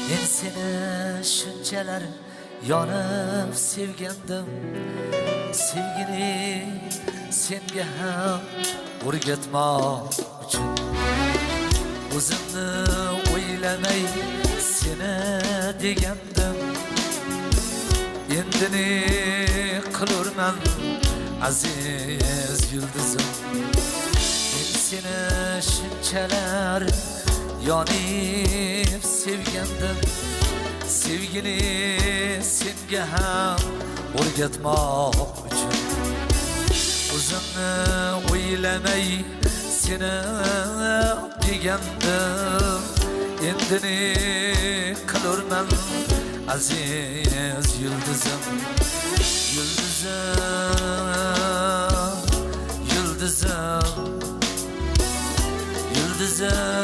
Men seni shunchalar yonib sevgandim. Sevgini senga ham o'rgatmoq uchun o'zimni o'ylamay seni degandim. Endi ne qilurman aziz yulduzim. Men seni shunchalar yonib sevgandim. Sevgini senga ham o'rgatmoq uchun o'zimni o'ylamay seni degandim. Endi ne qilurman aziz yulduzim. Yulduzim, yulduzim, yulduzim,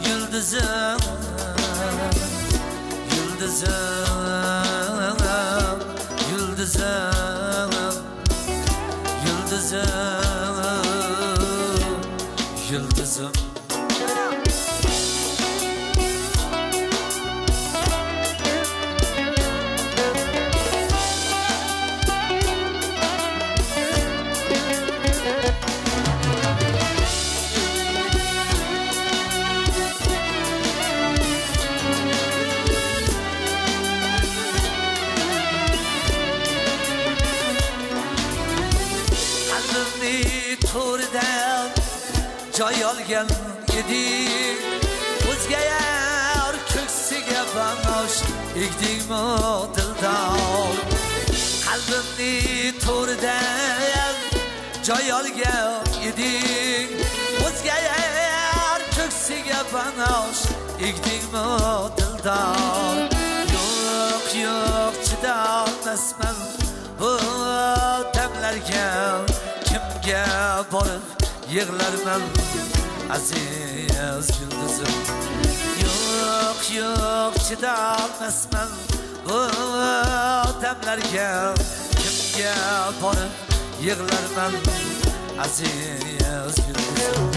yulduzim, yulduzim, yulduzim, yulduzim, yulduzim. To'ridan joy olgan eding, o'zga yar ko'ksiga banosh ekdingmi dildor. Qalbimni to'ridan joy olgan eding, o'zga yar ko'ksiga banosh ekdingmi dildor. Yo'q, yo'q, chidolmasman bu damlarga. Kimga borib yig'larman aziz yulduzim. Yo'q, yo'q, chidolmasman bu damlarga. Kimga borib yig'larman aziz yulduzim.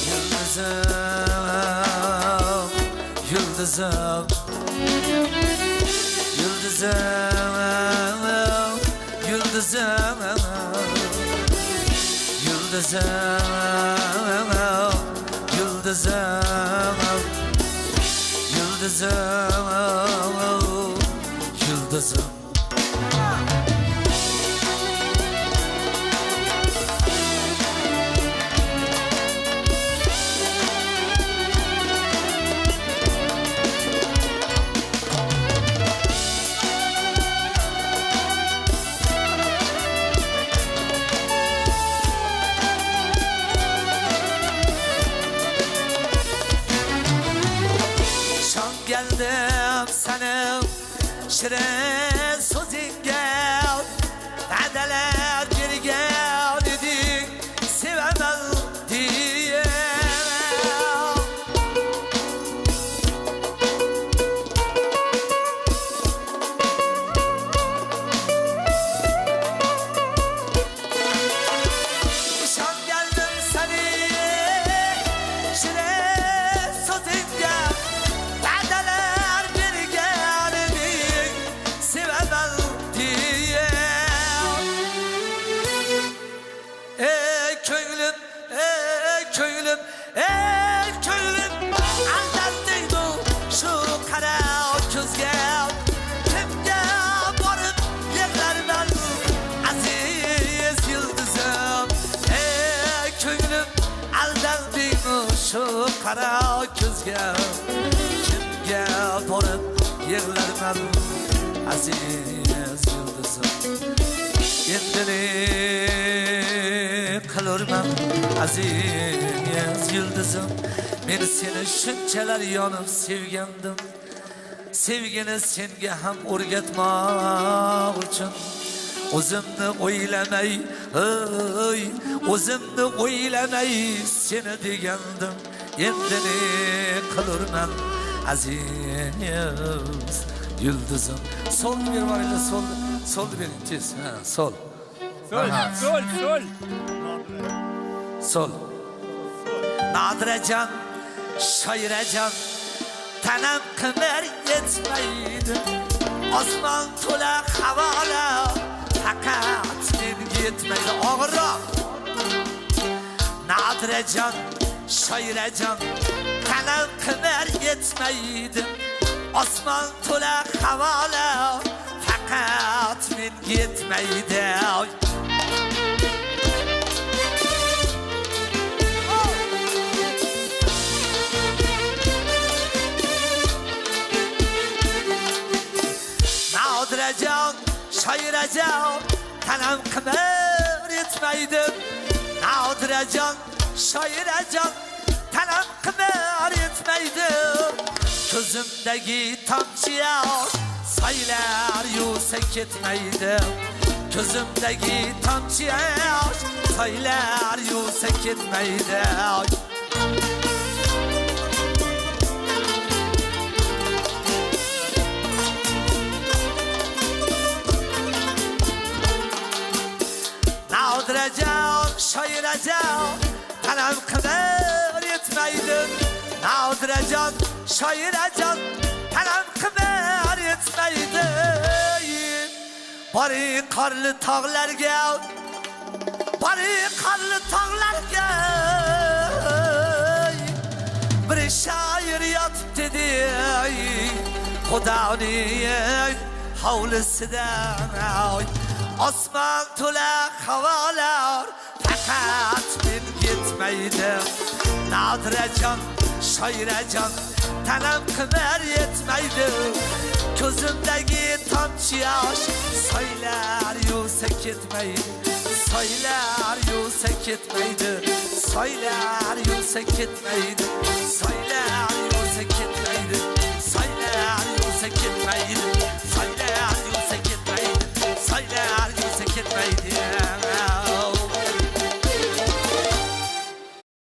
Yulduzim, yulduzim, yulduzim, yulduzim, yulduzim, yulduzim, yulduzim, yulduzim. Geldim senin şirin sözünge, va'dalar bergan eding sevaman diye. Şan geldim senin şirin sözünge, köylüm aldandıydı şu kara gözge. Kimga borib yig'larman aziz yulduzim. Köylüm aldandıydı şu kara gözge. Kimga borib yig'larman aziz yulduzim. Endi ne qilurman aziz yulduzim. Men seni shunchalar yonib sevgandim. Sevgini senga ham o'rgatmoq uchun o'zimni o'ylamay, o'zimni o'ylamay seni degandim. Endi ne qilurman aziz yulduzim. Solni bermaylar, solni bering tez. Ha, sol. Sol. Sol. Nadirajon, shoirajon, Tanam kımer yetmeydi. Osman tola havala fakat men yetmeydi. Ağırrak Nadirecan, Şayrecan Tanam kımer yetmeydi. Osman tola havala fakat men yetmeydi. Nadirecan, Şayrecan Tanam kımer yetmeydi. Nadirecan, Şayrecan Tanam kımer yetmeydi. Gözümdeki tamçı yaş sayılar yüksek etmeydi. Gözümdeki tamçı yaş sayılar yüksek etmeydi. Nadirecan, Şayrecan Tanam kımer yetmeydi. Nadirecan, Şayrecan Tanam kımer yetmeydi. Bari karlı tağlarga, bari karlı tağlarga bir şair yatıp dedi. Xudoning hovlisidan Osman to'la havolar fakat men yetmeydi. Nadirecan, Şayrecan Tanam kımer yetmeydi. Gözümdeki tamçı yaş sayılar yüksek etmeydi. Sayılar yüksek etmeydi. Sayılar yüksek etmeydi. Sayılar yüksek etmeydi. Sayılar yüksek etmeydi. Sayılar yüksek etmeydi. Sayılar yüksek etmeydi.